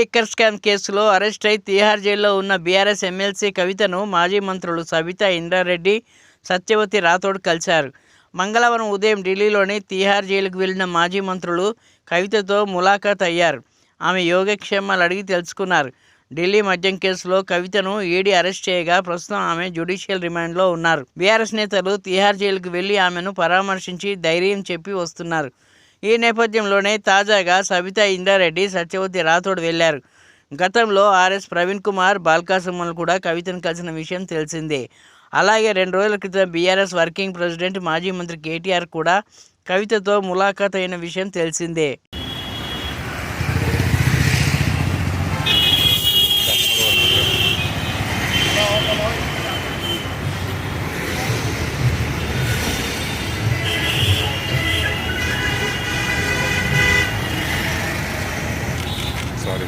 Liquor scam కేసులో arrest అయి తీహార్ జైల్లో ఉన్న బీఆర్ఎస్ ఎమ్మెల్సీ కవితను మాజీ మంత్రులు సబితా ఇంద్రారెడ్డి, సత్యవతి రాథోడ్ కలిశారు. మంగళవారం ఉదయం ఢిల్లీలోని తీహార్ జైలుకు వెళ్లిన మాజీ మంత్రులు కవితతో ములాఖాత్ అయ్యారు. ఆమె యోగక్షేమాలు అడిగి తెలుసుకున్నారు. ఢిల్లీ మద్యం కేసులో కవితను ఈడీ అరెస్ట్ చేయగా ప్రస్తుతం ఆమె జ్యుడిషియల్ రిమాండ్లో ఉన్నారు. బీఆర్ఎస్ నేతలు తీహార్ జైలుకు వెళ్లి ఆమెను పరామర్శించి ధైర్యం చెప్పి వస్తున్నారు. ఈ నేపథ్యంలోనే తాజాగా సబితా ఇంద్రారెడ్డి, సత్యవతి రాథోడ్ వెళ్లారు. గతంలో ఆర్ఎస్ ప్రవీణ్ కుమార్, బాల్కాసుమన్లు కూడా కవితను కలిసిన విషయం తెలిసిందే. అలాగే 2 రోజుల క్రితం బీఆర్ఎస్ వర్కింగ్ ప్రెసిడెంట్, మాజీ మంత్రి కేటీఆర్ కూడా కవితతో ములాఖాత్ అయిన విషయం తెలిసిందే. Sorry.